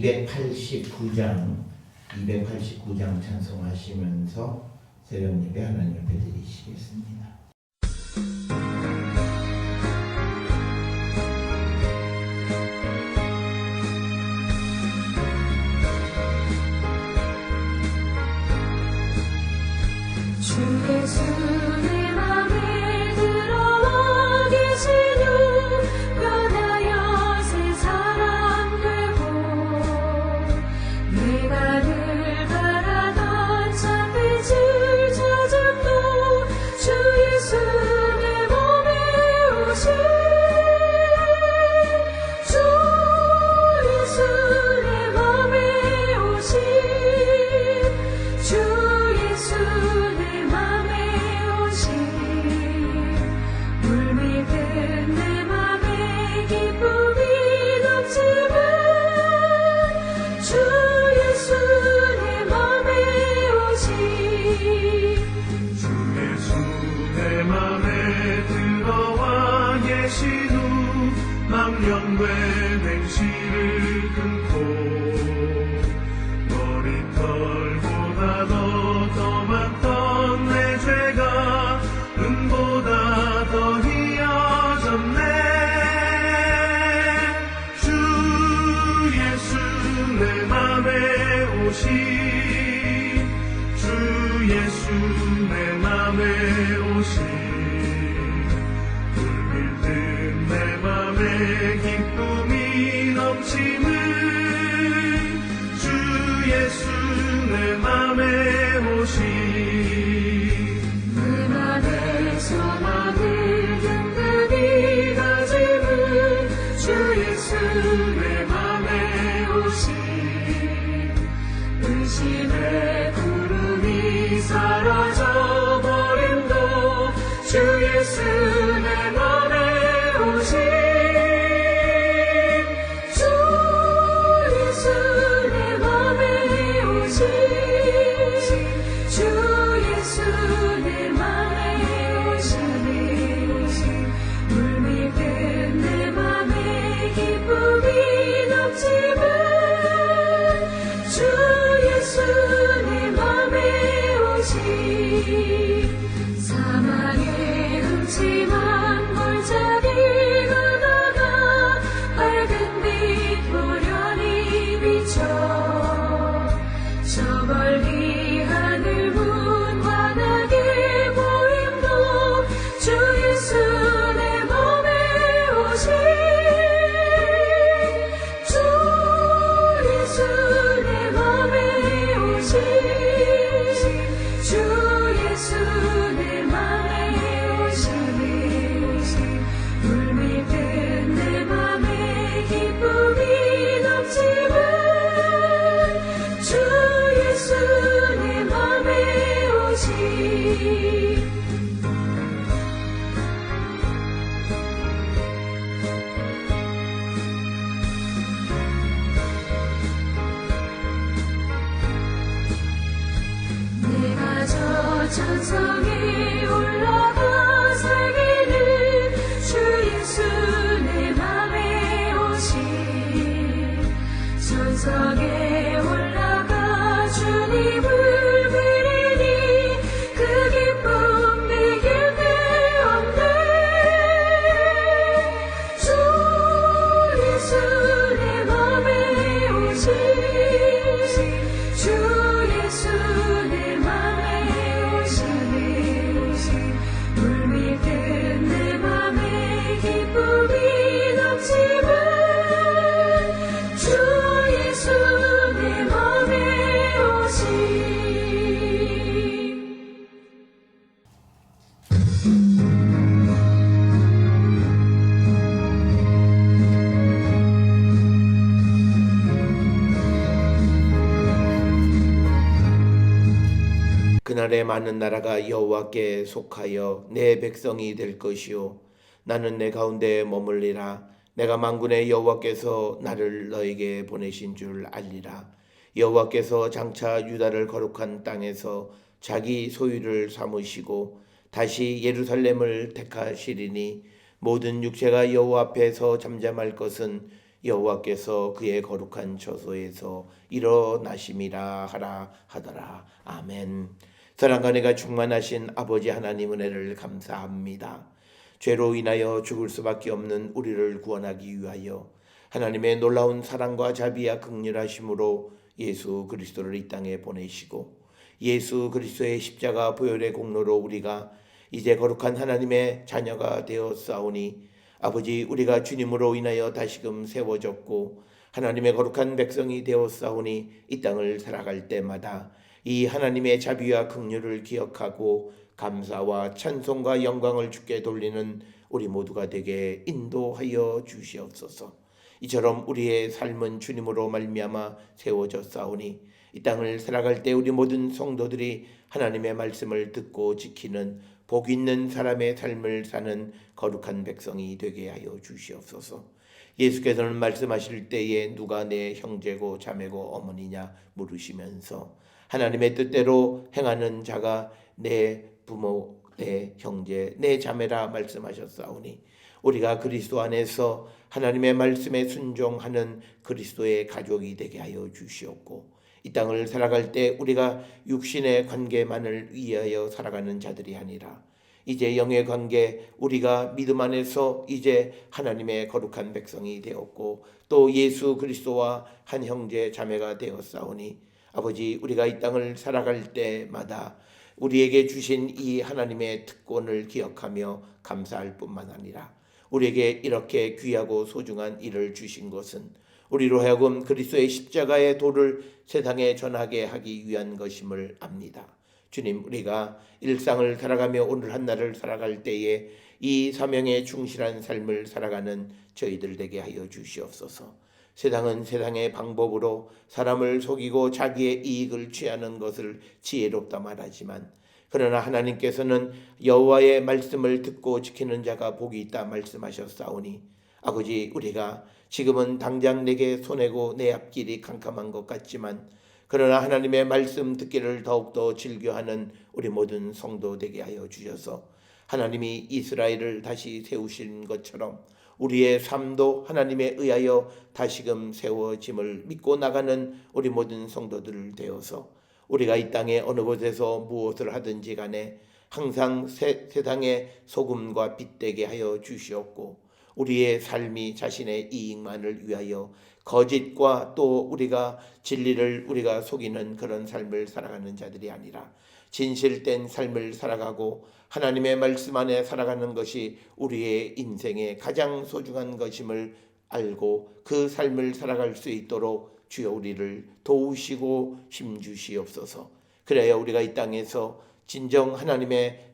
289장 찬송하시면서 새벽 예배 하나님 앞에 드리시겠습니다. 주 예수 내 맘에 들어와 계시는 변하여 새 사람 되고 내가 늘 바라던 참빛을 찾음도 주 예수 내 맘에 오신 주 예수 내 맘에 오신 주 예수 내 맘에 오신 물밀듯 내 맘에 기쁨이 넘치는 주 예수 내 맘에 오신 주 예수 내 맘에 들어와 계신 후 망령된 행실을 끊고 머리털보다 더 많던 내 죄가 은보다 더 희어졌네. 주 예수 내 맘에 오신 주 예수 내 맘에 오신 물밀듯 내 맘에 기쁨이 넘치는 주 예수 내 맘에 오신 내 맘에 소망을 든든히 가지는 주 예수 내 맘에 오신 의심의 구름이 사라져 버림도 주 예수 내 맘에 오신 주 예수 내 맘에 오신 주 예수 내 맘에 오신 물밀듯 내 맘에 기쁨이 넘치는 주 예수 내 맘에 오신 사망의 음침한 골짜기 가다가 밝은 빛 보련히 비춰 저 멀리 하늘 문 환하게 보임도 주 예수 내 맘에 오신 주 예수 내 맘에 오신 주 예수 내 맘에 오신 물밀듯 내 맘에 기쁨이 넘치는 주 예수 내 맘에 오신 내가 저 천성에 올라가 살기를 주 예수 내 맘에 오신 천성에 올라가 주님을 뵈리니 그 기쁨 내게 없네. 주 예수 내 맘에 오신 주 예수 내 맘에 오신 물밀듯 내 맘에 기쁨이 넘치는 주 예수 내 맘에 오신 그날에 많은 나라가 여호와께 속하여 내 백성이 될 것이요 나는 내 가운데 머물리라. 내가 만군의 여호와께서 나를 너에게 보내신 줄 알리라. 여호와께서 장차 유다를 거룩한 땅에서 자기 소유를 삼으시고 다시 예루살렘을 택하시리니 모든 육체가 여호와 앞에서 잠잠할 것은 여호와께서 그의 거룩한 처소에서 일어나심이라 하라 하더라. 아멘. 사랑과 은혜가 충만하신 아버지 하나님 은혜를 감사합니다. 죄로 인하여 죽을 수밖에 없는 우리를 구원하기 위하여 하나님의 놀라운 사랑과 자비와 긍휼하심으로 예수 그리스도를 이 땅에 보내시고 예수 그리스도의 십자가 보혈의 공로로 우리가 이제 거룩한 하나님의 자녀가 되었사오니 아버지, 우리가 주님으로 인하여 다시금 세워졌고 하나님의 거룩한 백성이 되었사오니 이 땅을 살아갈 때마다 이 하나님의 자비와 긍휼을 기억하고 감사와 찬송과 영광을 주께 돌리는 우리 모두가 되게 인도하여 주시옵소서. 이처럼 우리의 삶은 주님으로 말미암아 세워졌사오니 이 땅을 살아갈 때 우리 모든 성도들이 하나님의 말씀을 듣고 지키는 복 있는 사람의 삶을 사는 거룩한 백성이 되게 하여 주시옵소서. 예수께서는 말씀하실 때에 누가 내 형제고 자매고 어머니냐 물으시면서 하나님의 뜻대로 행하는 자가 내 부모, 내 형제, 내 자매라 말씀하셨사오니 우리가 그리스도 안에서 하나님의 말씀에 순종하는 그리스도의 가족이 되게 하여 주시옵고 이 땅을 살아갈 때 우리가 육신의 관계만을 위하여 살아가는 자들이 아니라 이제 영의 관계, 우리가 믿음 안에서 이제 하나님의 거룩한 백성이 되었고 또 예수 그리스도와 한 형제 자매가 되었사오니 아버지, 우리가 이 땅을 살아갈 때마다 우리에게 주신 이 하나님의 특권을 기억하며 감사할 뿐만 아니라 우리에게 이렇게 귀하고 소중한 일을 주신 것은 우리로 하여금 그리스도의 십자가의 도를 세상에 전하게 하기 위한 것임을 압니다. 주님, 우리가 일상을 살아가며 오늘 한 날을 살아갈 때에 이 사명에 충실한 삶을 살아가는 저희들 되게 하여 주시옵소서. 세상은 세상의 방법으로 사람을 속이고 자기의 이익을 취하는 것을 지혜롭다 말하지만 그러나 하나님께서는 여호와의 말씀을 듣고 지키는 자가 복이 있다 말씀하셨사오니 아버지, 우리가 지금은 당장 내게 손해고 내 앞길이 캄캄한 것 같지만 그러나 하나님의 말씀 듣기를 더욱더 즐겨하는 우리 모든 성도 되게 하여 주셔서 하나님이 이스라엘을 다시 세우신 것처럼 우리의 삶도 하나님에 의하여 다시금 세워짐을 믿고 나가는 우리 모든 성도들 되어서 우리가 이 땅에 어느 곳에서 무엇을 하든지 간에 항상 세상의 소금과 빛 되게 하여 주시옵고 우리의 삶이 자신의 이익만을 위하여 거짓과 또 우리가 진리를 우리가 속이는 그런 삶을 살아가는 자들이 아니라 진실된 삶을 살아가고 하나님의 말씀 안에 살아가는 것이 우리의 인생의 가장 소중한 것임을 알고 그 삶을 살아갈 수 있도록 주여 우리를 도우시고 힘주시옵소서. 그래야 우리가 이 땅에서 진정 하나님의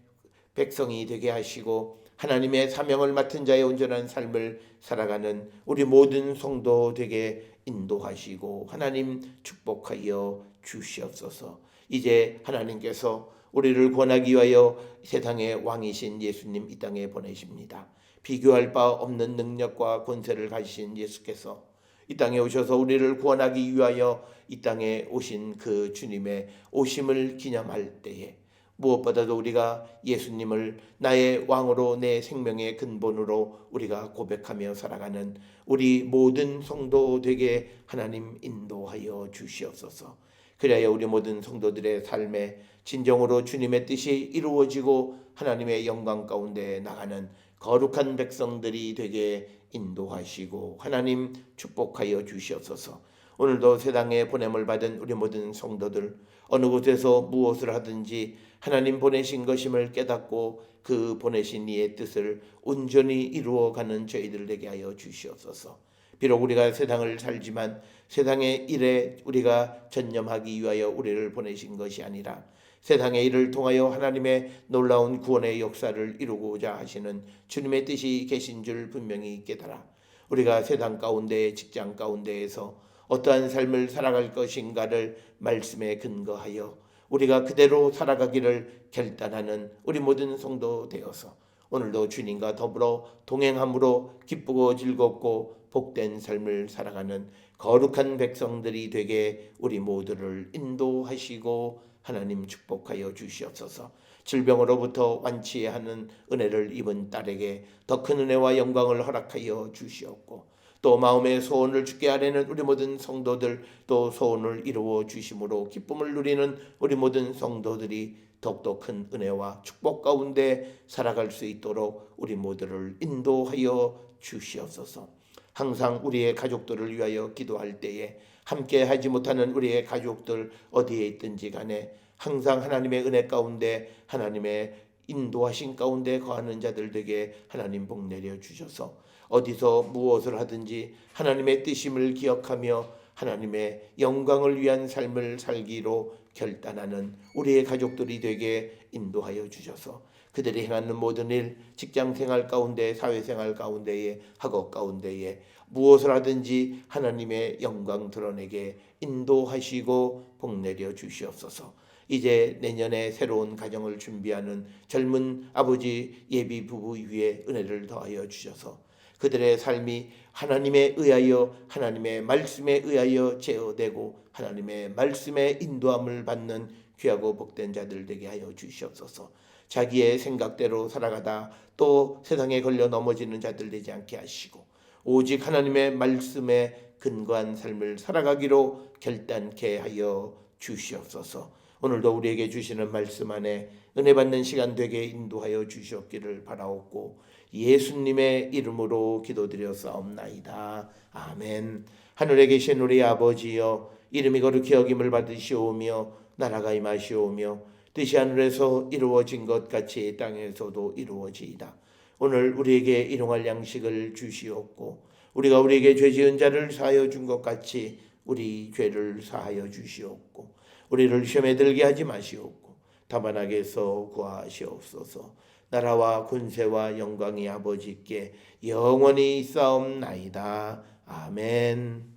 백성이 되게 하시고 하나님의 사명을 맡은 자의 온전한 삶을 살아가는 우리 모든 성도 되게 인도하시고 하나님 축복하여 주시옵소서. 이제 하나님께서 우리를 구원하기 위하여 세상의 왕이신 예수님 이 땅에 보내십니다. 비교할 바 없는 능력과 권세를 가지신 예수께서 이 땅에 오셔서 우리를 구원하기 위하여 이 땅에 오신 그 주님의 오심을 기념할 때에 무엇보다도 우리가 예수님을 나의 왕으로 내 생명의 근본으로 우리가 고백하며 살아가는 우리 모든 성도 되게 하나님 인도하여 주시옵소서. 그래야 우리 모든 성도들의 삶에 진정으로 주님의 뜻이 이루어지고 하나님의 영광 가운데 나가는 거룩한 백성들이 되게 인도하시고 하나님 축복하여 주시옵소서. 오늘도 세상에 보냄을 받은 우리 모든 성도들 어느 곳에서 무엇을 하든지 하나님 보내신 것임을 깨닫고 그 보내신 이의 뜻을 온전히 이루어가는 저희들 되게 하여 주시옵소서. 비록 우리가 세상을 살지만 세상의 일에 우리가 전념하기 위하여 우리를 보내신 것이 아니라 세상의 일을 통하여 하나님의 놀라운 구원의 역사를 이루고자 하시는 주님의 뜻이 계신 줄 분명히 깨달아 우리가 세상 가운데 직장 가운데에서 어떠한 삶을 살아갈 것인가를 말씀에 근거하여 우리가 그대로 살아가기를 결단하는 우리 모든 성도 되어서 오늘도 주님과 더불어 동행함으로 기쁘고 즐겁고 복된 삶을 살아가는 거룩한 백성들이 되게 우리 모두를 인도하시고 하나님 축복하여 주시옵소서. 질병으로부터 완치하는 은혜를 입은 딸에게 더 큰 은혜와 영광을 허락하여 주시옵고 또 마음의 소원을 주께 아뢰는 우리 모든 성도들, 또 소원을 이루어 주심으로 기쁨을 누리는 우리 모든 성도들이 더욱더 큰 은혜와 축복 가운데 살아갈 수 있도록 우리 모두를 인도하여 주시옵소서. 항상 우리의 가족들을 위하여 기도할 때에 함께 하지 못하는 우리의 가족들 어디에 있든지 간에 항상 하나님의 은혜 가운데 하나님의 인도하신 가운데 거하는 자들에게 하나님 복 내려 주셔서 어디서 무엇을 하든지 하나님의 뜻임을 기억하며 하나님의 영광을 위한 삶을 살기로 결단하는 우리의 가족들이 되게 인도하여 주셔서 그들이 행하는 모든 일, 직장생활 가운데, 사회생활 가운데에, 학업 가운데에 무엇을 하든지 하나님의 영광 드러내게 인도하시고 복 내려 주시옵소서. 이제 내년에 새로운 가정을 준비하는 젊은 아버지 예비 부부 위에 은혜를 더하여 주셔서 그들의 삶이 하나님에 의하여 하나님의 말씀에 의하여 제어되고 하나님의 말씀에 인도함을 받는 귀하고 복된 자들 되게 하여 주시옵소서. 자기의 생각대로 살아가다 또 세상에 걸려 넘어지는 자들 되지 않게 하시고 오직 하나님의 말씀에 근거한 삶을 살아가기로 결단케 하여 주시옵소서. 오늘도 우리에게 주시는 말씀 안에 은혜 받는 시간 되게 인도하여 주시옵기를 바라옵고 예수님의 이름으로 기도드렸사옵나이다. 아멘. 하늘에 계신 우리 아버지여, 이름이 거룩히 여김을 받으시오며 나라가 임하시오며 뜻이 하늘에서 이루어진 것 같이 땅에서도 이루어지이다. 오늘 우리에게 일용할 양식을 주시옵고 우리가 우리에게 죄 지은 자를 사하여 준 것 같이 우리 죄를 사하여 주시옵고 우리를 시험에 들게 하지 마시옵고 다만 악에서 구하시옵소서. 나라와 권세와 영광이 아버지께 영원히 있사옵나이다. 아멘.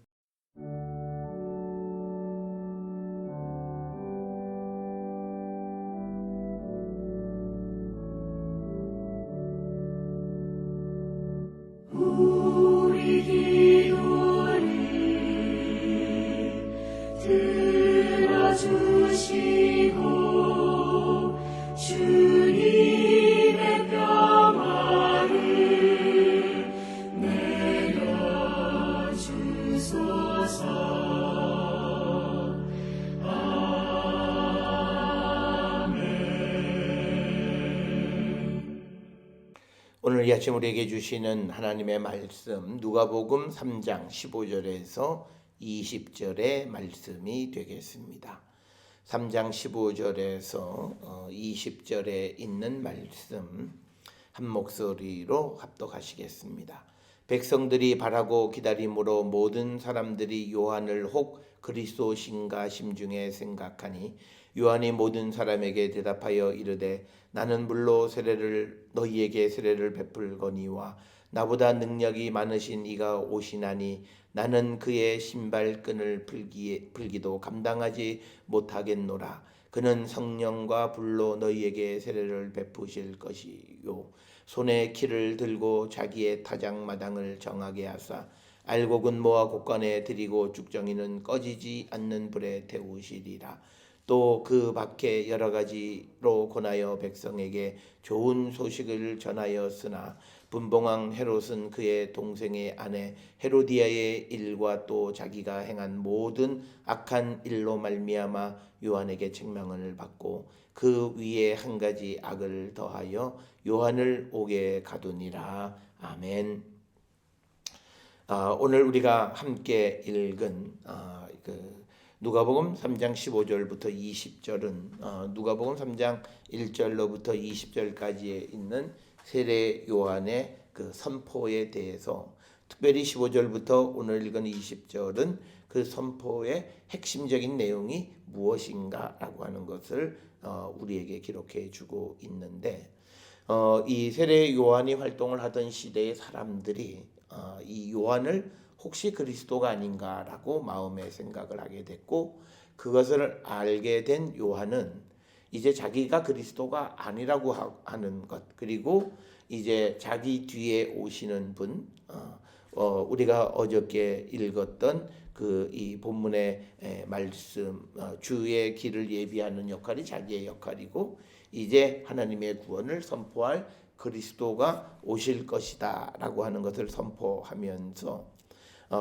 우리 기도를 들어주시고 주님의 평화를 내려주소서. 오늘 이 아침 우리에게 주시는 하나님의 말씀 누가복음 3장 15절에서 20절의 말씀이 되겠습니다. 3장 15절에서 20절에 있는 말씀 한 목소리로 합독하시겠습니다. 백성들이 바라고 기다림으로 모든 사람들이 요한을 혹 그리스도신가 심중에 생각하니 요한이 모든 사람에게 대답하여 이르되 나는 물로 너희에게 세례를 베풀거니와 나보다 능력이 많으신 이가 오시나니 나는 그의 신발끈을 풀기도 감당하지 못하겠노라. 그는 성령과 불로 너희에게 세례를 베푸실 것이요 손에 키를 들고 자기의 타작마당을 정하게 하사 알곡은 모아 곳간에 들이고 쭉정이는 꺼지지 않는 불에 태우시리라. 또 그 밖에 여러 가지로 권하여 백성에게 좋은 소식을 전하였으나 분봉왕 헤롯은 그의 동생의 아내 헤로디아의 일과 또 자기가 행한 모든 악한 일로 말미암아 요한에게 책망을 받고 그 위에 한 가지 악을 더하여 요한을 옥에 가두니라. 아멘. 오늘 우리가 함께 읽은 누가복음 3장 15절부터 20절은 누가복음 3장 1절로부터 20절까지에 있는 세례 요한의 그 선포에 대해서 특별히 15절부터 오늘 읽은 20절은 그 선포의 핵심적인 내용이 무엇인가라고 하는 것을 우리에게 기록해 주고 있는데 이 세례 요한이 활동을 하던 시대의 사람들이 이 요한을 혹시 그리스도가 아닌가라고 마음에 생각을 하게 됐고 그것을 알게 된 요한은 이제 자기가 그리스도가 아니라고 하는 것 그리고 이제 자기 뒤에 오시는 분 우리가 어저께 읽었던 그 이 본문의 말씀 주의 길을 예비하는 역할이 자기의 역할이고 이제 하나님의 구원을 선포할 그리스도가 오실 것이다 라고 하는 것을 선포하면서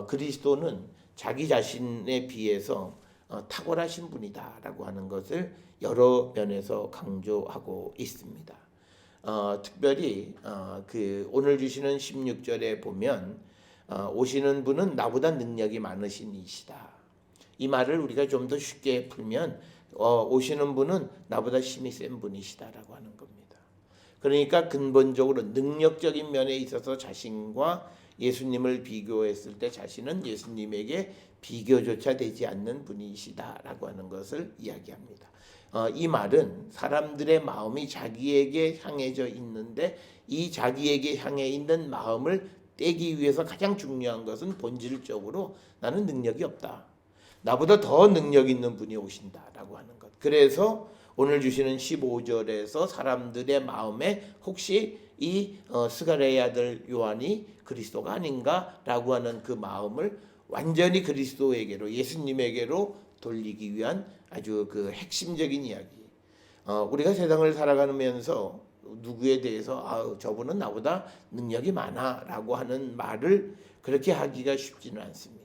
그리스도는 자기 자신에 비해서 탁월하신 분이다라고 하는 것을 여러 면에서 강조하고 있습니다. 특별히 그 오늘 주시는 16절에 보면 오시는 분은 나보다 능력이 많으신 이시다. 이 말을 우리가 좀 더 쉽게 풀면 오시는 분은 나보다 힘이 센 분이시다라고 하는 겁니다. 그러니까 근본적으로 능력적인 면에 있어서 자신과 예수님을 비교했을 때 자신은 예수님에게 비교조차 되지 않는 분이시다라고 하는 것을 이야기합니다. 이 말은 사람들의 마음이 자기에게 향해져 있는데 이 자기에게 향해 있는 마음을 떼기 위해서 가장 중요한 것은 본질적으로 나는 능력이 없다. 나보다 더 능력 있는 분이 오신다라고 하는 것. 그래서 오늘 주시는 15절에서 사람들의 마음에 혹시 이 스가랴의 아들 요한이 그리스도가 아닌가라고 하는 그 마음을 완전히 그리스도에게로 예수님에게로 돌리기 위한 아주 그 핵심적인 이야기. 우리가 세상을 살아가면서 누구에 대해서 저분은 나보다 능력이 많아라고 하는 말을 그렇게 하기가 쉽지는 않습니다.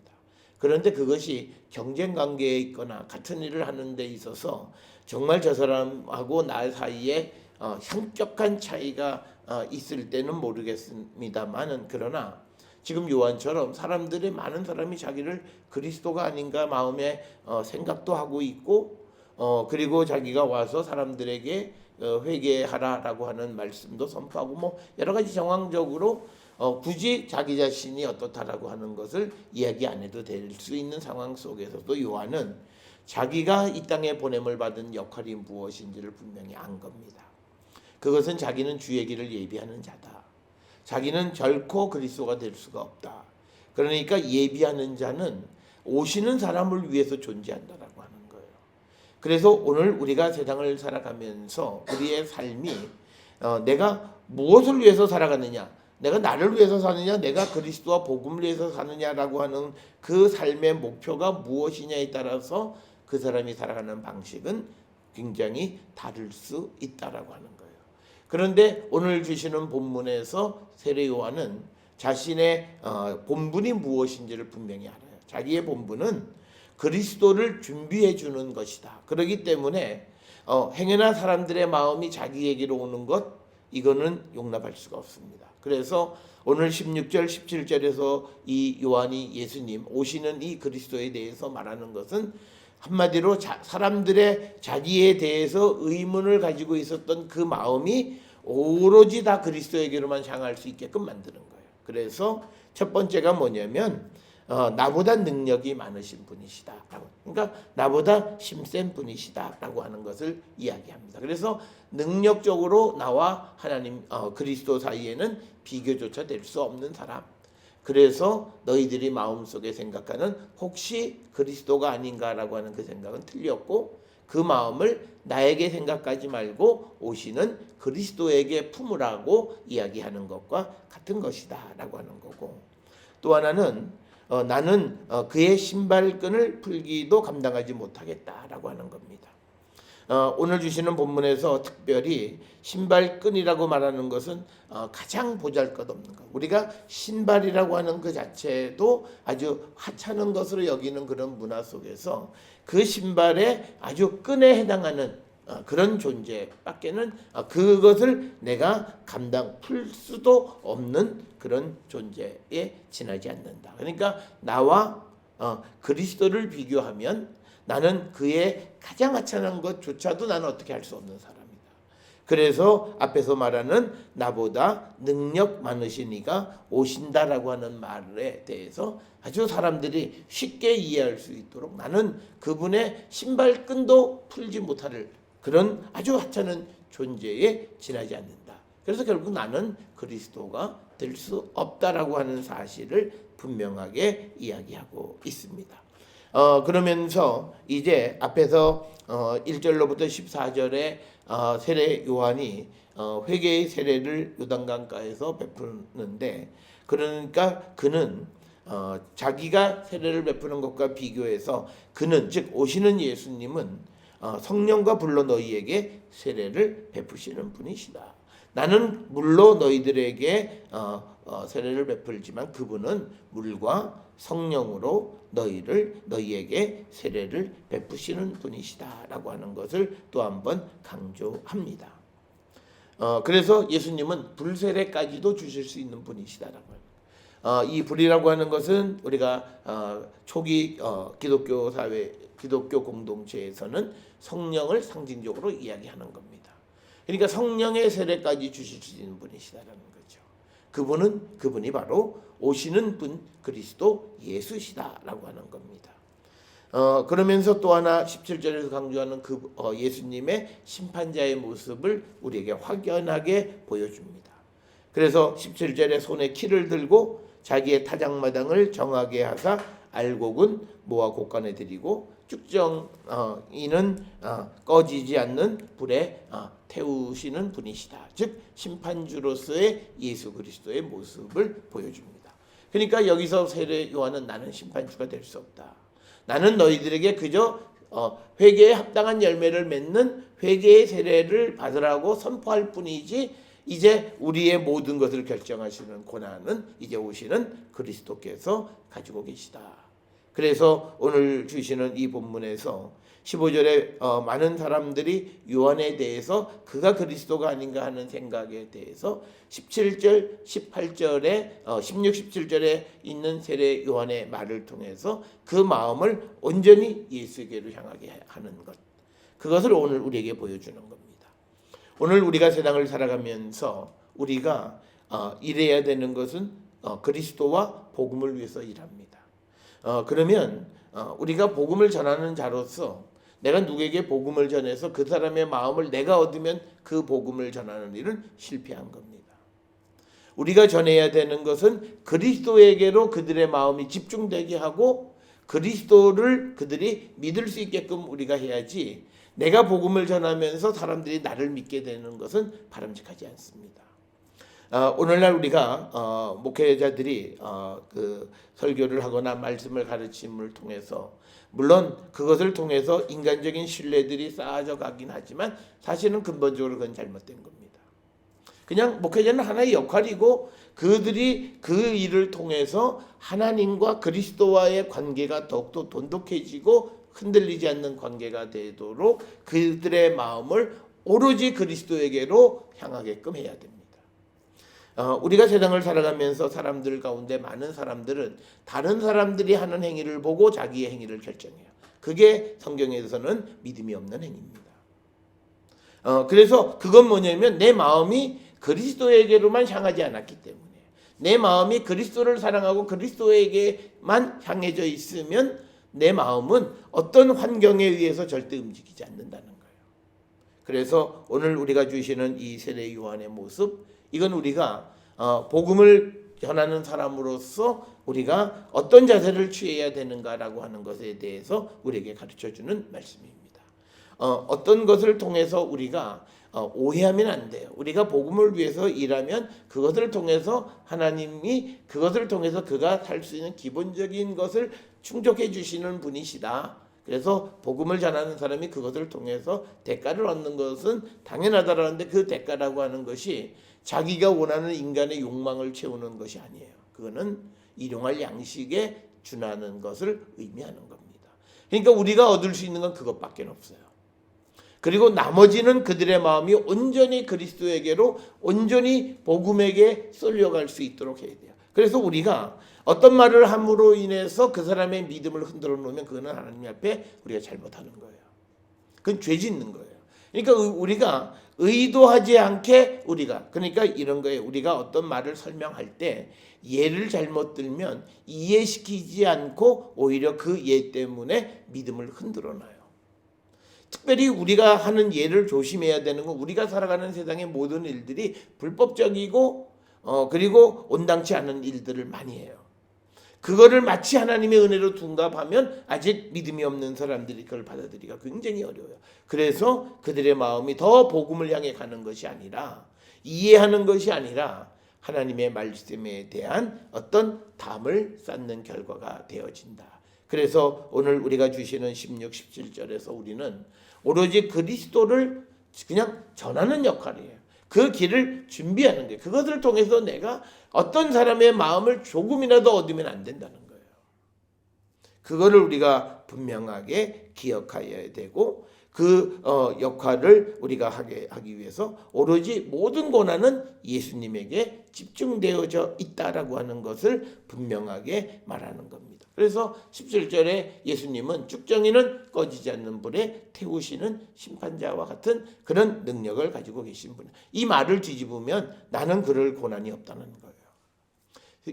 그런데 그것이 경쟁 관계에 있거나 같은 일을 하는 데 있어서 정말 저 사람하고 나 사이에 현격한 차이가 있을 때는 모르겠습니다만은 그러나 지금 요한처럼 사람들의 많은 사람이 자기를 그리스도가 아닌가 마음에 생각도 하고 있고 그리고 자기가 와서 사람들에게 회개하라라고 하는 말씀도 선포하고 뭐 여러 가지 정황적으로 굳이 자기 자신이 어떻다라고 하는 것을 이야기 안 해도 될 수 있는 상황 속에서도 요한은 자기가 이 땅에 보냄을 받은 역할이 무엇인지를 분명히 안 겁니다. 그것은 자기는 주의 길을 예비하는 자다. 자기는 결코 그리스도가 될 수가 없다. 그러니까 예비하는 자는 오시는 사람을 위해서 존재한다라고 하는 거예요. 그래서 오늘 우리가 세상을 살아가면서 우리의 삶이 내가 무엇을 위해서 살아가느냐, 내가 나를 위해서 사느냐, 내가 그리스도와 복음을 위해서 사느냐라고 하는 그 삶의 목표가 무엇이냐에 따라서 그 사람이 살아가는 방식은 굉장히 다를 수 있다라고 하는 거예요. 그런데 오늘 주시는 본문에서 세례 요한은 자신의 본분이 무엇인지를 분명히 알아요. 자기의 본분은 그리스도를 준비해 주는 것이다. 그렇기 때문에 행여나 사람들의 마음이 자기에게로 오는 것 이거는 용납할 수가 없습니다. 그래서 오늘 16절 17절에서 이 요한이 예수님 오시는 이 그리스도에 대해서 말하는 것은 한마디로 사람들의 자기에 대해서 의문을 가지고 있었던 그 마음이 오로지 다 그리스도에게로만 향할 수 있게끔 만드는 거예요. 그래서 첫 번째가 뭐냐면 나보다 능력이 많으신 분이시다라고. 그러니까 나보다 힘센 분이시다라고 하는 것을 이야기합니다. 그래서 능력적으로 나와 하나님 그리스도 사이에는 비교조차 될 수 없는 사람. 그래서 너희들이 마음속에 생각하는 혹시 그리스도가 아닌가라고 하는 그 생각은 틀렸고 그 마음을 나에게 생각하지 말고 오시는 그리스도에게 품으라고 이야기하는 것과 같은 것이다 라고 하는 거고, 또 하나는 나는 그의 신발끈을 풀기도 감당하지 못하겠다라고 하는 겁니다. 오늘 주시는 본문에서 특별히 신발끈이라고 말하는 것은 가장 보잘것없는 것. 우리가 신발이라고 하는 그 자체도 아주 하찮은 것으로 여기는 그런 문화 속에서 그 신발의 아주 끈에 해당하는 그런 존재밖에는 그것을 내가 풀 수도 없는 그런 존재에 지나지 않는다. 그러니까 나와 그리스도를 비교하면 나는 그의 가장 하찮은 것조차도 나는 어떻게 할 수 없는 사람이다. 그래서 앞에서 말하는 나보다 능력 많으신 이가 오신다라고 하는 말에 대해서 아주 사람들이 쉽게 이해할 수 있도록 나는 그분의 신발끈도 풀지 못할 그런 아주 하찮은 존재에 지나지 않는다. 그래서 결국 나는 그리스도가 될 수 없다라고 하는 사실을 분명하게 이야기하고 있습니다. 그러면서 이제 앞에서 1절로부터 14절에 세례 요한이 회개의 세례를 요단강가에서 베푸는데, 그러니까 그는 자기가 세례를 베푸는 것과 비교해서 그는 즉 오시는 예수님은 성령과 불로 너희에게 세례를 베푸시는 분이시다. 나는 물로 너희들에게 세례를 베풀지만 그분은 물과 성령으로 너희에게 세례를 베푸시는 분이시다라고 하는 것을 또 한번 강조합니다. 그래서 예수님은 불세례까지도 주실 수 있는 분이시다라고 합니다. 이 불이라고 하는 것은 우리가 초기 기독교 사회, 기독교 공동체에서는 성령을 상징적으로 이야기하는 겁니다. 그러니까 성령의 세례까지 주실 수 있는 분이시다라는 거죠. 그분이 바로 오시는 분 그리스도 예수시다라고 하는 겁니다. 그러면서 또 하나 17절에서 강조하는 예수님의 심판자의 모습을 우리에게 확연하게 보여줍니다. 그래서 17절에 손에 키를 들고 자기의 타작마당을 정하게 하사 알곡은 모아 곳간에 들이고 쭉정이는 꺼지지 않는 불에 태우시는 분이시다. 즉 심판주로서의 예수 그리스도의 모습을 보여줍니다. 그러니까 여기서 세례 요한은 나는 심판주가 될 수 없다. 나는 너희들에게 그저 회개에 합당한 열매를 맺는 회개의 세례를 받으라고 선포할 뿐이지 이제 우리의 모든 것을 결정하시는 권한은 이제 오시는 그리스도께서 가지고 계시다. 그래서 오늘 주시는 이 본문에서 15절에 많은 사람들이 요한에 대해서 그가 그리스도가 아닌가 하는 생각에 대해서 17절, 18절에 16, 17절에 있는 세례 요한의 말을 통해서 그 마음을 온전히 예수에게로 향하게 하는 것, 그것을 오늘 우리에게 보여주는 겁니다. 오늘 우리가 세상을 살아가면서 우리가 일해야 되는 것은 그리스도와 복음을 위해서 일합니다. 그러면 우리가 복음을 전하는 자로서 내가 누구에게 복음을 전해서 그 사람의 마음을 내가 얻으면 그 복음을 전하는 일은 실패한 겁니다. 우리가 전해야 되는 것은 그리스도에게로 그들의 마음이 집중되게 하고 그리스도를 그들이 믿을 수 있게끔 우리가 해야지, 내가 복음을 전하면서 사람들이 나를 믿게 되는 것은 바람직하지 않습니다. 오늘날 우리가 목회자들이 그 설교를 하거나 말씀을 가르침을 통해서 물론 그것을 통해서 인간적인 신뢰들이 쌓아져 가긴 하지만 사실은 근본적으로 그건 잘못된 겁니다. 그냥 목회자는 하나의 역할이고 그들이 그 일을 통해서 하나님과 그리스도와의 관계가 더욱더 돈독해지고 흔들리지 않는 관계가 되도록 그들의 마음을 오로지 그리스도에게로 향하게끔 해야 됩니다. 우리가 세상을 살아가면서 사람들 가운데 많은 사람들은 다른 사람들이 하는 행위를 보고 자기의 행위를 결정해요. 그게 성경에서는 믿음이 없는 행위입니다. 그래서 그건 뭐냐면 내 마음이 그리스도에게로만 향하지 않았기 때문에, 내 마음이 그리스도를 사랑하고 그리스도에게만 향해져 있으면 내 마음은 어떤 환경에 의해서 절대 움직이지 않는다는 거예요. 그래서 오늘 우리가 주시는 이 세례 요한의 모습, 이건 우리가 복음을 전하는 사람으로서 우리가 어떤 자세를 취해야 되는가라고 하는 것에 대해서 우리에게 가르쳐주는 말씀입니다. 어떤 것을 통해서 우리가 오해하면 안 돼요. 우리가 복음을 위해서 일하면 그것을 통해서 하나님이 그것을 통해서 그가 살 수 있는 기본적인 것을 충족해 주시는 분이시다. 그래서 복음을 전하는 사람이 그것을 통해서 대가를 얻는 것은 당연하다라는데, 그 대가라고 하는 것이 자기가 원하는 인간의 욕망을 채우는 것이 아니에요. 그거는 일용할 양식에 준하는 것을 의미하는 겁니다. 그러니까 우리가 얻을 수 있는 건 그것밖에 없어요. 그리고 나머지는 그들의 마음이 온전히 그리스도에게로, 온전히 복음에게 쏠려갈 수 있도록 해야 돼요. 그래서 우리가 어떤 말을 함으로 인해서 그 사람의 믿음을 흔들어 놓으면 그거는 하나님 앞에 우리가 잘못하는 거예요. 그건 죄 짓는 거예요. 그러니까 우리가 의도하지 않게 그러니까 이런 거예요. 우리가 어떤 말을 설명할 때 예를 잘못 들면 이해시키지 않고 오히려 그 예 때문에 믿음을 흔들어 놔요. 특별히 우리가 하는 예를 조심해야 되는 건, 우리가 살아가는 세상의 모든 일들이 불법적이고 그리고 온당치 않은 일들을 많이 해요. 그거를 마치 하나님의 은혜로 둔갑하면 아직 믿음이 없는 사람들이 그걸 받아들이기가 굉장히 어려워요. 그래서 그들의 마음이 더 복음을 향해 가는 것이 아니라, 이해하는 것이 아니라 하나님의 말씀에 대한 어떤 담을 쌓는 결과가 되어진다. 그래서 오늘 우리가 주시는 16, 17절에서 우리는 오로지 그리스도를 그냥 전하는 역할이에요. 그 길을 준비하는 거예요. 그것을 통해서 내가 어떤 사람의 마음을 조금이라도 얻으면 안 된다는 거예요. 그거를 우리가 분명하게 기억해야 되고 그 역할을 우리가 하기 위해서 오로지 모든 고난은 예수님에게 집중되어져 있다라고 하는 것을 분명하게 말하는 겁니다. 그래서 17절에 예수님은 쭉정이는 꺼지지 않는 불에 태우시는 심판자와 같은 그런 능력을 가지고 계신 분이에요. 이 말을 뒤집으면 나는 그럴 고난이 없다는 거예요.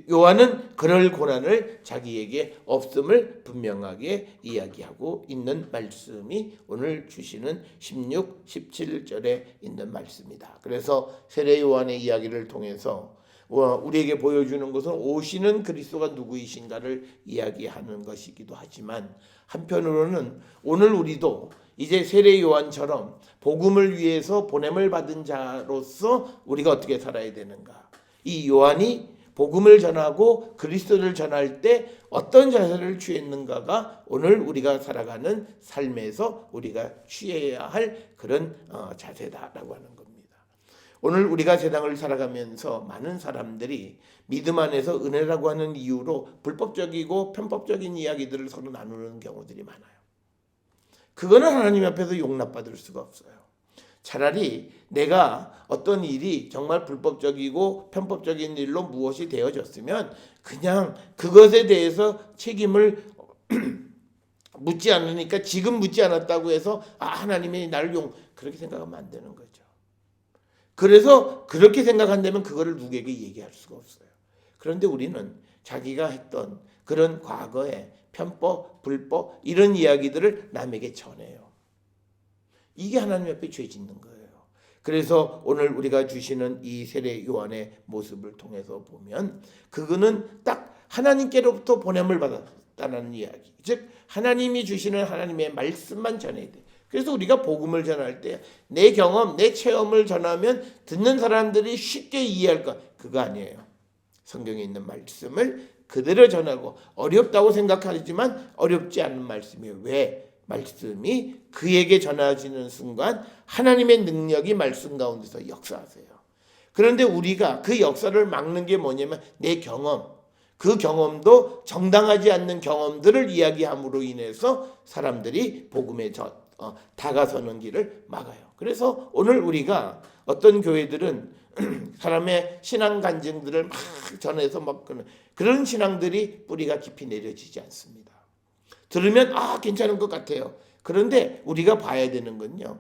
요한은 그럴 고난을 자기에게 없음을 분명하게 이야기하고 있는 말씀이 오늘 주시는 16, 17절에 있는 말씀이다. 그래서 세례 요한의 이야기를 통해서 우리에게 보여주는 것은 오시는 그리스도가 누구이신가를 이야기하는 것이기도 하지만 한편으로는 오늘 우리도 이제 세례 요한처럼 복음을 위해서 보냄을 받은 자로서 우리가 어떻게 살아야 되는가. 이 요한이 복음을 전하고 그리스도를 전할 때 어떤 자세를 취했는가가 오늘 우리가 살아가는 삶에서 우리가 취해야 할 그런 자세다라고 하는 겁니다. 오늘 우리가 세상을 살아가면서 많은 사람들이 믿음 안에서 은혜라고 하는 이유로 불법적이고 편법적인 이야기들을 서로 나누는 경우들이 많아요. 그거는 하나님 앞에서 용납받을 수가 없어요. 차라리 내가 어떤 일이 정말 불법적이고 편법적인 일로 무엇이 되어졌으면 그냥 그것에 대해서 책임을 묻지 않으니까 지금 묻지 않았다고 해서 하나님이 나를 그렇게 생각하면 안 되는 거죠. 그래서 그렇게 생각한다면 그거를 누구에게 얘기할 수가 없어요. 그런데 우리는 자기가 했던 그런 과거의 편법, 불법 이런 이야기들을 남에게 전해요. 이게 하나님 앞에 죄 짓는 거예요. 그래서 오늘 우리가 주시는 이 세례 요한의 모습을 통해서 보면 그거는 딱 하나님께로부터 보냄을 받았다는 이야기. 즉 하나님이 주시는 하나님의 말씀만 전해야 돼. 그래서 우리가 복음을 전할 때 내 경험, 내 체험을 전하면 듣는 사람들이 쉽게 이해할 것 그거 아니에요. 성경에 있는 말씀을 그대로 전하고 어렵다고 생각하지만 어렵지 않은 말씀이에요. 왜? 말씀이 그에게 전해지는 순간 하나님의 능력이 말씀 가운데서 역사하세요. 그런데 우리가 그 역사를 막는 게 뭐냐면 내 경험, 그 경험도 정당하지 않는 경험들을 이야기함으로 인해서 사람들이 복음에 다가서는 길을 막아요. 그래서 오늘 우리가 어떤 교회들은 사람의 신앙 간증들을 막 전해서 막 그런 신앙들이 뿌리가 깊이 내려지지 않습니다. 들으면 괜찮은 것 같아요. 그런데 우리가 봐야 되는 건요.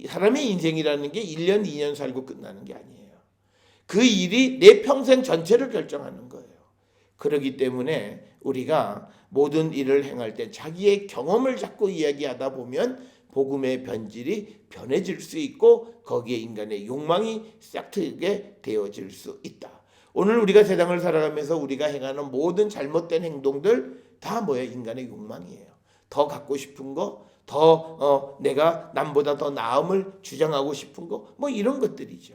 사람의 인생이라는 게 1년, 2년 살고 끝나는 게 아니에요. 그 일이 내 평생 전체를 결정하는 거예요. 그렇기 때문에 우리가 모든 일을 행할 때 자기의 경험을 자꾸 이야기하다 보면 복음의 변질이 변해질 수 있고 거기에 인간의 욕망이 싹트게 되어질 수 있다. 오늘 우리가 세상을 살아가면서 우리가 행하는 모든 잘못된 행동들 다 뭐예요? 인간의 욕망이에요. 더 갖고 싶은 거, 더 내가 남보다 더 나음을 주장하고 싶은 거, 뭐 이런 것들이죠.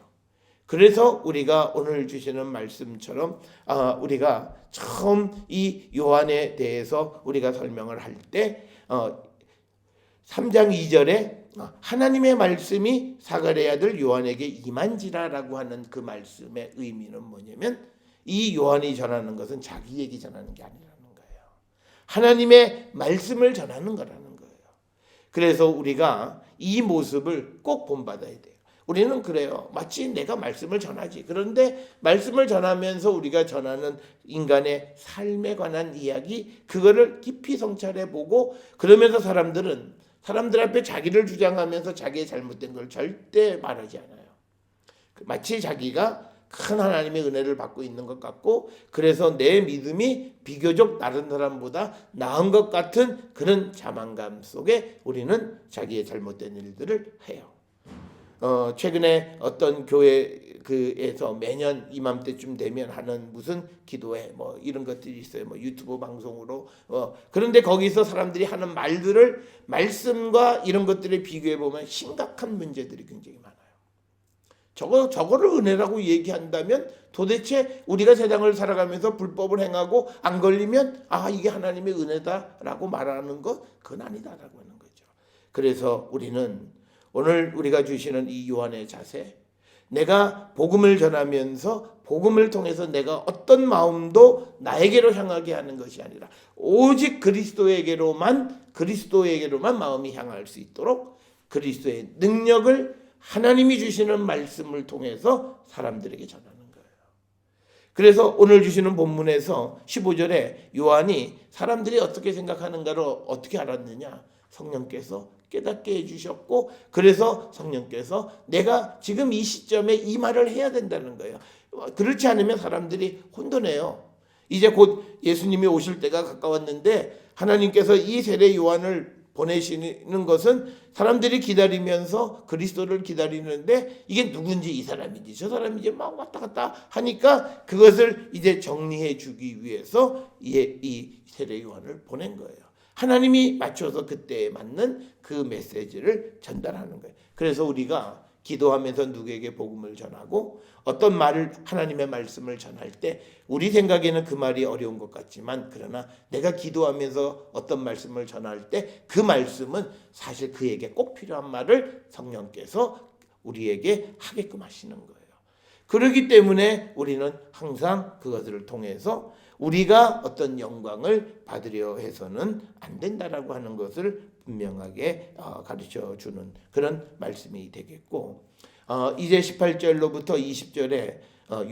그래서 우리가 오늘 주시는 말씀처럼 우리가 처음 이 요한에 대해서 우리가 설명을 할 때 3장 2절에 하나님의 말씀이 사가랴의 아들 요한에게 임한지라라고 하는 그 말씀의 의미는 뭐냐면 이 요한이 전하는 것은 자기에게 전하는 게 아니라는 거예요. 하나님의 말씀을 전하는 거라는 거예요. 그래서 우리가 이 모습을 꼭 본받아야 돼요. 우리는 그래요. 마치 내가 말씀을 전하지. 그런데 말씀을 전하면서 우리가 전하는 인간의 삶에 관한 이야기 그거를 깊이 성찰해보고 그러면서 사람들 앞에 자기를 주장하면서 자기의 잘못된 걸 절대 말하지 않아요. 마치 자기가 큰 하나님의 은혜를 받고 있는 것 같고 그래서 내 믿음이 비교적 다른 사람보다 나은 것 같은 그런 자만감 속에 우리는 자기의 잘못된 일들을 해요. 최근에 어떤 교회에서 매년 이맘때쯤 되면 하는 무슨 기도회 뭐 이런 것들이 있어요. 뭐 유튜브 방송으로 그런데 거기서 사람들이 하는 말들을 말씀과 이런 것들에 비교해 보면 심각한 문제들이 굉장히 많아요. 저거를 은혜라고 얘기한다면 도대체 우리가 세상을 살아가면서 불법을 행하고 안 걸리면 이게 하나님의 은혜다라고 말하는 것 그건 아니다라고 하는 거죠. 그래서 우리는 오늘 우리가 주시는 이 요한의 자세 내가 복음을 전하면서 복음을 통해서 내가 어떤 마음도 나에게로 향하게 하는 것이 아니라 오직 그리스도에게로만 마음이 향할 수 있도록 그리스도의 능력을 하나님이 주시는 말씀을 통해서 사람들에게 전하는 거예요. 그래서 오늘 주시는 본문에서 15절에 요한이 사람들이 어떻게 생각하는가를 어떻게 알았느냐? 성령께서 깨닫게 해주셨고, 그래서 성령께서 내가 지금 이 시점에 이 말을 해야 된다는 거예요. 그렇지 않으면 사람들이 혼돈해요. 이제 곧 예수님이 오실 때가 가까웠는데 하나님께서 이 세례 요한을 보내시는 것은 사람들이 기다리면서 그리스도를 기다리는데 이게 누군지 이 사람인지 저 사람인지 막 왔다 갔다 하니까 그것을 이제 정리해 주기 위해서 이 세례 요한을 보낸 거예요. 하나님이 맞춰서 그때에 맞는 그 메시지를 전달하는 거예요. 그래서 우리가 기도하면서 누구에게 복음을 전하고 어떤 말을 하나님의 말씀을 전할 때 우리 생각에는 그 말이 어려운 것 같지만 그러나 내가 기도하면서 어떤 말씀을 전할 때 그 말씀은 사실 그에게 꼭 필요한 말을 성령께서 우리에게 하게끔 하시는 거예요. 그렇기 때문에 우리는 항상 그것을 통해서 우리가 어떤 영광을 받으려 해서는 안 된다라고 하는 것을 분명하게 가르쳐 주는 그런 말씀이 되겠고, 이제 18절로부터 20절에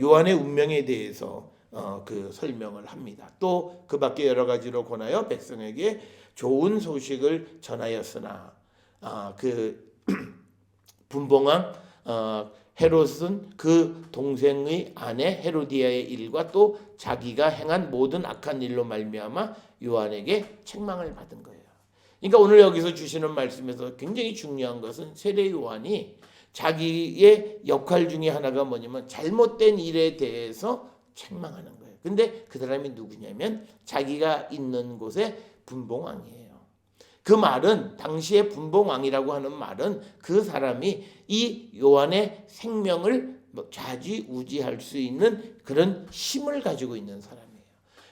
요한의 운명에 대해서 그 설명을 합니다. 또 그 밖에 여러 가지로 권하여 백성에게 좋은 소식을 전하였으나 그 분봉왕 헤롯은 그 동생의 아내 헤로디아의 일과 또 자기가 행한 모든 악한 일로 말미암아 요한에게 책망을 받은 거예요. 그러니까 오늘 여기서 주시는 말씀에서 굉장히 중요한 것은 세례 요한이 자기의 역할 중에 하나가 뭐냐면 잘못된 일에 대해서 책망하는 거예요. 근데 그 사람이 누구냐면 자기가 있는 곳의 분봉왕이에요. 그 말은 당시에 분봉왕이라고 하는 말은 그 사람이 이 요한의 생명을 좌지우지할 수 있는 그런 힘을 가지고 있는 사람이에요.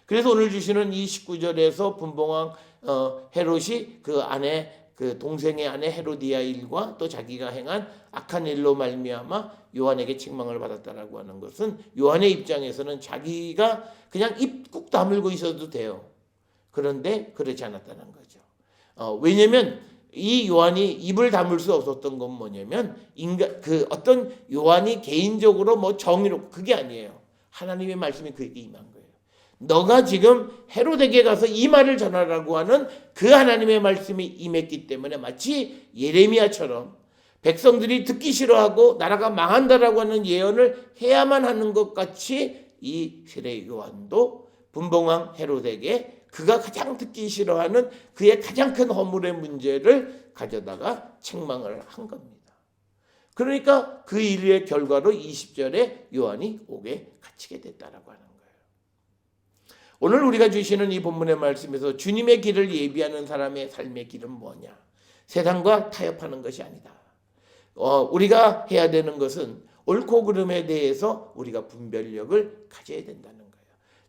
그래서 오늘 주시는 이 19절에서 분봉왕 헤롯이 그 아내 그 동생의 아내 헤로디아 일과 또 자기가 행한 악한 일로 말미암아 요한에게 책망을 받았다라고 하는 것은 요한의 입장에서는 자기가 그냥 입 꾹 다물고 있어도 돼요. 그런데 그렇지 않았다는 거죠. 왜냐면 이 요한이 입을 다물 수 없었던 건 뭐냐면 그 어떤 요한이 개인적으로 뭐 정의롭고 그게 아니에요. 하나님의 말씀이 그에게 임한 거예요. 너가 지금 헤롯에게 가서 이 말을 전하라고 하는 그 하나님의 말씀이 임했기 때문에 마치 예레미야처럼 백성들이 듣기 싫어하고 나라가 망한다라고 하는 예언을 해야만 하는 것 같이 이 세례 요한도 분봉왕 헤롯에게 그가 가장 듣기 싫어하는 그의 가장 큰 허물의 문제를 가져다가 책망을 한 겁니다. 그러니까 그 일의 결과로 20절에 요한이 옥에 갇히게 됐다라고 하는 거예요. 오늘 우리가 주시는 이 본문의 말씀에서 주님의 길을 예비하는 사람의 삶의 길은 뭐냐? 세상과 타협하는 것이 아니다. 우리가 해야 되는 것은 옳고 그름에 대해서 우리가 분별력을 가져야 된다는 거예요.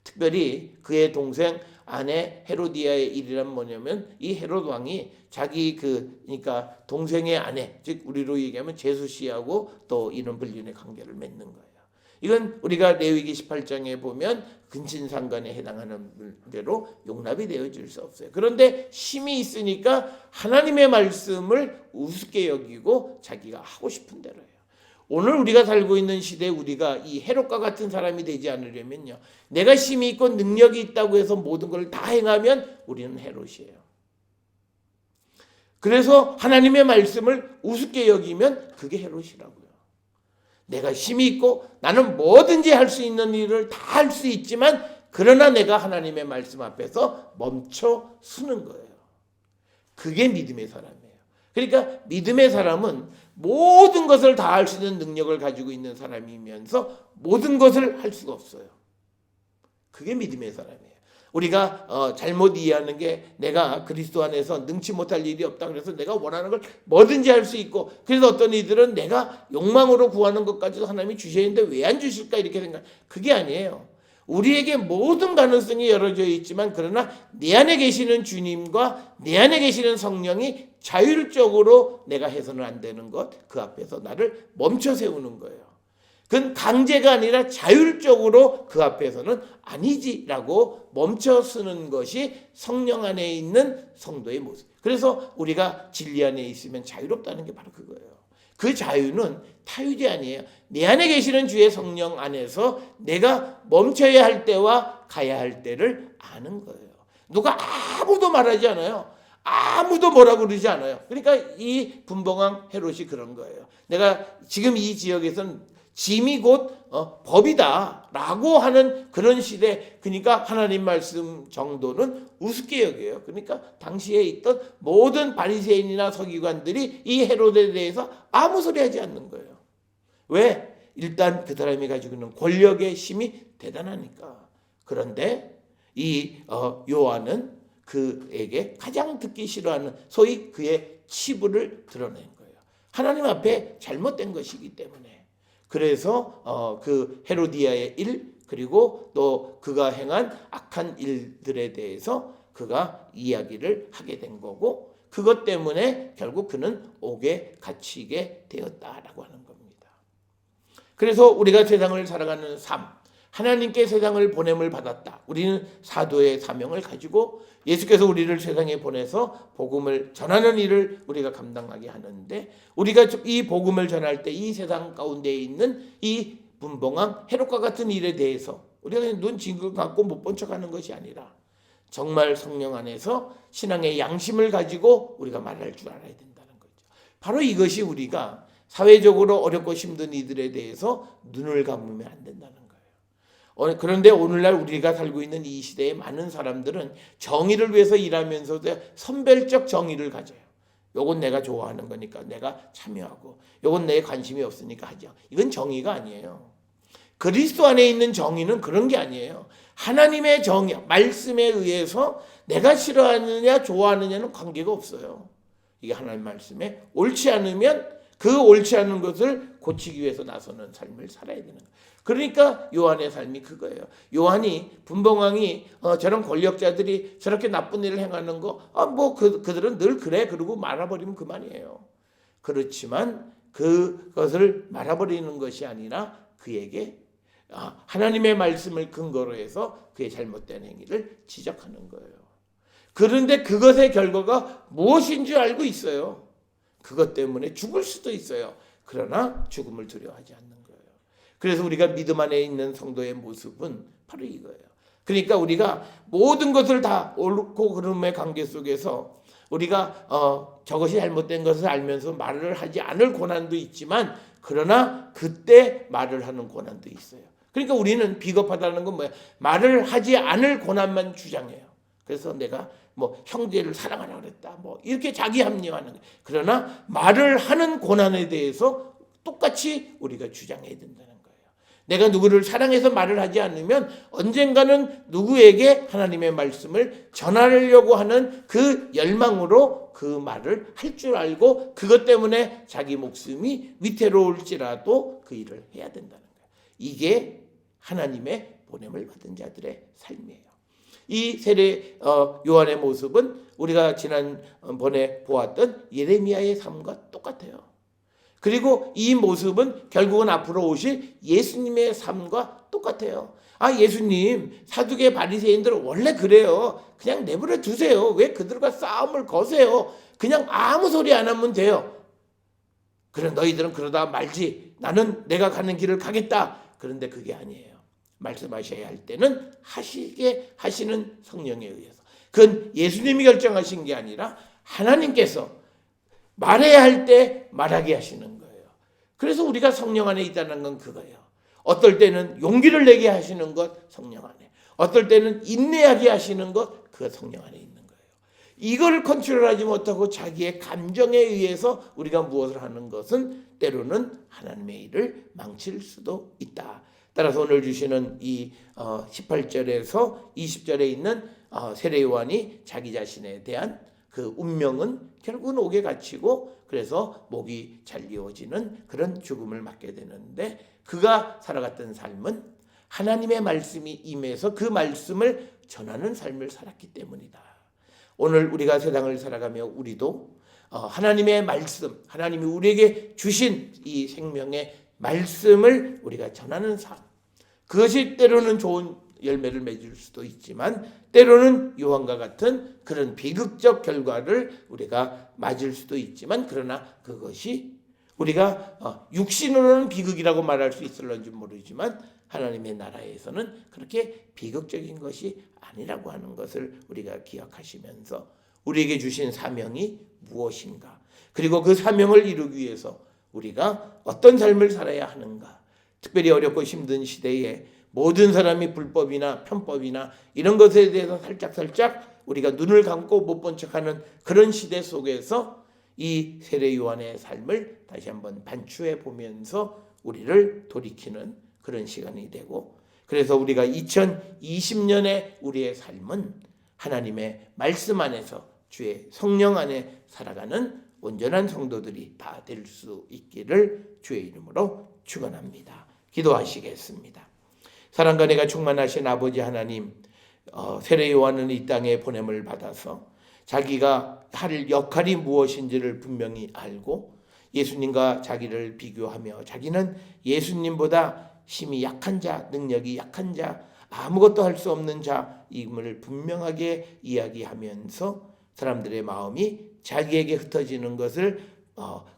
특별히 그의 동생 아내 헤로디아의 일이란 뭐냐면 이 헤롯 왕이 자기 그러니까 동생의 아내 즉 우리로 얘기하면 제수 씨하고 또 이런 불륜의 관계를 맺는 거예요. 이건 우리가 레위기 18장에 보면 근친상간에 해당하는 문제로 용납이 되어질 수 없어요. 그런데 힘이 있으니까 하나님의 말씀을 우습게 여기고 자기가 하고 싶은 대로 해요. 오늘 우리가 살고 있는 시대에 우리가 이 헤롯과 같은 사람이 되지 않으려면요. 내가 힘이 있고 능력이 있다고 해서 모든 걸 다 행하면 우리는 헤롯이에요. 그래서 하나님의 말씀을 우습게 여기면 그게 헤롯이라고요. 내가 힘이 있고 나는 뭐든지 할 수 있는 일을 다 할 수 있지만 그러나 내가 하나님의 말씀 앞에서 멈춰 서는 거예요. 그게 믿음의 사람이에요. 그러니까 믿음의 사람은 모든 것을 다 할 수 있는 능력을 가지고 있는 사람이면서 모든 것을 할 수가 없어요. 그게 믿음의 사람이에요. 우리가 잘못 이해하는 게 내가 그리스도 안에서 능치 못할 일이 없다 그래서 내가 원하는 걸 뭐든지 할 수 있고 그래서 어떤 이들은 내가 욕망으로 구하는 것까지도 하나님이 주셔야 되는데 왜 안 주실까 이렇게 생각. 그게 아니에요. 우리에게 모든 가능성이 열어져 있지만 그러나 내 안에 계시는 주님과 내 안에 계시는 성령이 자율적으로 내가 해서는 안 되는 것 그 앞에서 나를 멈춰 세우는 거예요. 그건 강제가 아니라 자율적으로 그 앞에서는 아니지라고 멈춰 서는 것이 성령 안에 있는 성도의 모습. 그래서 우리가 진리 안에 있으면 자유롭다는 게 바로 그거예요. 그 자유는 타유지 아니에요. 내 안에 계시는 주의 성령 안에서 내가 멈춰야 할 때와 가야 할 때를 아는 거예요. 누가 아무도 말하지 않아요. 아무도 뭐라고 그러지 않아요. 그러니까 이 분봉왕 헤롯이 그런 거예요. 내가 지금 이 지역에서는 짐이 곧 법이다라고 하는 그런 시대, 그러니까 하나님 말씀 정도는 우습게 여겨요. 그러니까 당시에 있던 모든 바리새인이나 서기관들이 이 헤롯에 대해서 아무 소리 하지 않는 거예요. 왜? 일단 그 사람이 가지고 있는 권력의 힘이 대단하니까. 그런데 이 요한은 그에게 가장 듣기 싫어하는 소위 그의 치부를 드러낸 거예요. 하나님 앞에 잘못된 것이기 때문에. 그래서 그 헤로디아의 일, 그리고 또 그가 행한 악한 일들에 대해서 그가 이야기를 하게 된 거고, 그것 때문에 결국 그는 옥에 갇히게 되었다라고 하는 겁니다. 그래서 우리가 세상을 살아가는 삶, 하나님께 세상을 보냄을 받았다. 우리는 사도의 사명을 가지고 예수께서 우리를 세상에 보내서 복음을 전하는 일을 우리가 감당하게 하는데, 우리가 이 복음을 전할 때 이 세상 가운데 있는 이 분봉왕 헤롯과 같은 일에 대해서 우리가 그냥 눈 징긋 감고 못 본 척하는 것이 아니라 정말 성령 안에서 신앙의 양심을 가지고 우리가 말할 줄 알아야 된다는 거죠. 바로 이것이 우리가 사회적으로 어렵고 힘든 이들에 대해서 눈을 감으면 안 된다는 거예요. 그런데 오늘날 우리가 살고 있는 이 시대에 많은 사람들은 정의를 위해서 일하면서도 선별적 정의를 가져요. 요건 내가 좋아하는 거니까 내가 참여하고, 요건 내 관심이 없으니까 하죠. 이건 정의가 아니에요. 그리스도 안에 있는 정의는 그런 게 아니에요. 하나님의 정의, 말씀에 의해서 내가 싫어하느냐 좋아하느냐는 관계가 없어요. 이게 하나님 말씀에 옳지 않으면 그 옳지 않은 것을 고치기 위해서 나서는 삶을 살아야 되는 거예요. 그러니까 요한의 삶이 그거예요. 요한이, 분봉왕이 저런 권력자들이 저렇게 나쁜 일을 행하는 거, 그들은 늘 그래 그러고 말아버리면 그만이에요. 그렇지만 그것을 말아버리는 것이 아니라 그에게 하나님의 말씀을 근거로 해서 그의 잘못된 행위를 지적하는 거예요. 그런데 그것의 결과가 무엇인 줄 알고 있어요. 그것 때문에 죽을 수도 있어요. 그러나 죽음을 두려워하지 않는 거예요. 그래서 우리가 믿음 안에 있는 성도의 모습은 바로 이거예요. 그러니까 우리가 모든 것을 다 옳고 그름의 관계 속에서 우리가 저것이 잘못된 것을 알면서 말을 하지 않을 고난도 있지만, 그러나 그때 말을 하는 고난도 있어요. 그러니까 우리는 비겁하다는 건 뭐야? 말을 하지 않을 고난만 주장해요. 그래서 내가 형제를 사랑하라 그랬다, 이렇게 자기 합리화하는 거예요. 그러나 말을 하는 고난에 대해서 똑같이 우리가 주장해야 된다는 거예요. 내가 누구를 사랑해서 말을 하지 않으면 언젠가는 누구에게 하나님의 말씀을 전하려고 하는 그 열망으로 그 말을 할 줄 알고, 그것 때문에 자기 목숨이 위태로울지라도 그 일을 해야 된다는 거예요. 이게 하나님의 보냄을 받은 자들의 삶이에요. 이 세례 요한의 모습은 우리가 지난번에 보았던 예레미야의 삶과 똑같아요. 그리고 이 모습은 결국은 앞으로 오실 예수님의 삶과 똑같아요. 예수님, 사두개 바리새인들은 원래 그래요. 그냥 내버려 두세요. 왜 그들과 싸움을 거세요? 그냥 아무 소리 안 하면 돼요. 그래, 너희들은 그러다 말지. 나는 내가 가는 길을 가겠다. 그런데 그게 아니에요. 말씀하셔야 할 때는 하시게 하시는 성령에 의해서. 그건 예수님이 결정하신 게 아니라 하나님께서 말해야 할 때 말하게 하시는 거예요. 그래서 우리가 성령 안에 있다는 건 그거예요. 어떨 때는 용기를 내게 하시는 것 성령 안에, 어떨 때는 인내하게 하시는 것 그 성령 안에 있는 거예요. 이걸 컨트롤하지 못하고 자기의 감정에 의해서 우리가 무엇을 하는 것은 때로는 하나님의 일을 망칠 수도 있다. 따라서 오늘 주시는 이 18절에서 20절에 있는 세례 요한이 자기 자신에 대한 그 운명은 결국은 옥에 갇히고, 그래서 목이 잘리워지는 그런 죽음을 맞게 되는데, 그가 살아갔던 삶은 하나님의 말씀이 임해서 그 말씀을 전하는 삶을 살았기 때문이다. 오늘 우리가 세상을 살아가며 우리도 하나님의 말씀, 하나님이 우리에게 주신 이 생명의 말씀을 우리가 전하는 삶, 그것이 때로는 좋은 열매를 맺을 수도 있지만 때로는 요한과 같은 그런 비극적 결과를 우리가 맞을 수도 있지만, 그러나 그것이 우리가 육신으로는 비극이라고 말할 수 있을런지 모르지만 하나님의 나라에서는 그렇게 비극적인 것이 아니라고 하는 것을 우리가 기억하시면서 우리에게 주신 사명이 무엇인가, 그리고 그 사명을 이루기 위해서 우리가 어떤 삶을 살아야 하는가, 특별히 어렵고 힘든 시대에 모든 사람이 불법이나 편법이나 이런 것에 대해서 살짝 우리가 눈을 감고 못 본 척하는 그런 시대 속에서 이 세례 요한의 삶을 다시 한번 반추해 보면서 우리를 돌이키는 그런 시간이 되고, 그래서 우리가 2020년의 우리의 삶은 하나님의 말씀 안에서 주의 성령 안에 살아가는 온전한 성도들이 다 될 수 있기를 주의 이름으로 축원합니다. 기도하시겠습니다. 사랑과 은혜가 충만하신 아버지 하나님, 세례 요한은 이 땅에 보냄을 받아서 자기가 할 역할이 무엇인지를 분명히 알고 예수님과 자기를 비교하며 자기는 예수님보다 힘이 약한 자, 능력이 약한 자, 아무것도 할 수 없는 자임을 분명하게 이야기하면서 사람들의 마음이 자기에게 흩어지는 것을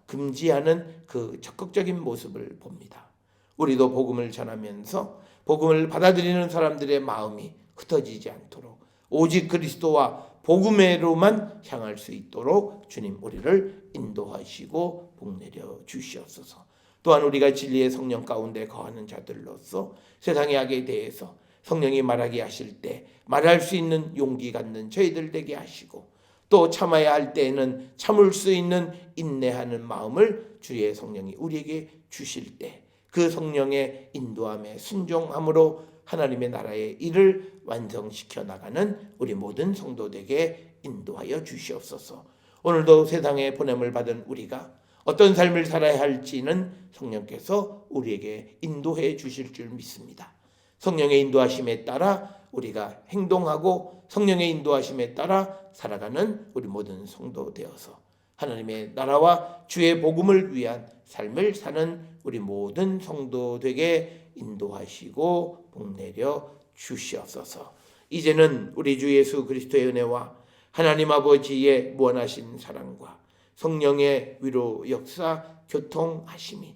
금지하는 그 적극적인 모습을 봅니다. 우리도 복음을 전하면서 복음을 받아들이는 사람들의 마음이 흩어지지 않도록 오직 그리스도와 복음으로만 향할 수 있도록 주님 우리를 인도하시고 복내려 주시옵소서. 또한 우리가 진리의 성령 가운데 거하는 자들로서 세상의 악에 대해서 성령이 말하게 하실 때 말할 수 있는 용기 갖는 저희들 되게 하시고, 또 참아야 할 때에는 참을 수 있는 인내하는 마음을 주의 성령이 우리에게 주실 때 그 성령의 인도함에 순종함으로 하나님의 나라의 일을 완성시켜 나가는 우리 모든 성도들에게 인도하여 주시옵소서. 오늘도 세상에 보냄을 받은 우리가 어떤 삶을 살아야 할지는 성령께서 우리에게 인도해 주실 줄 믿습니다. 성령의 인도하심에 따라 우리가 행동하고 성령의 인도하심에 따라 살아가는 우리 모든 성도 되어서 하나님의 나라와 주의 복음을 위한 삶을 사는 우리 모든 성도 되게 인도하시고 복내려 주시옵소서. 이제는 우리 주 예수 그리스도의 은혜와 하나님 아버지의 무한하신 사랑과 성령의 위로 역사 교통하심이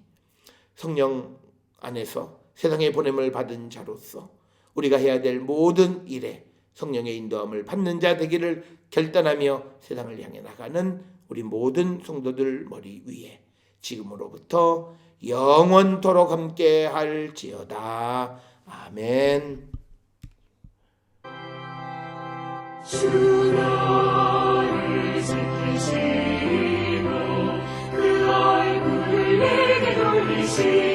성령 안에서 세상에 보냄을 받은 자로서 우리가 해야 될 모든 일에 성령의 인도함을 받는 자 되기를 결단하며 세상을 향해 나가는 우리 모든 성도들 머리 위에 지금으로부터 영원토록 함께 할지어다. 아멘. 주 나를 지키시고 그 얼굴을 내게 돌리시고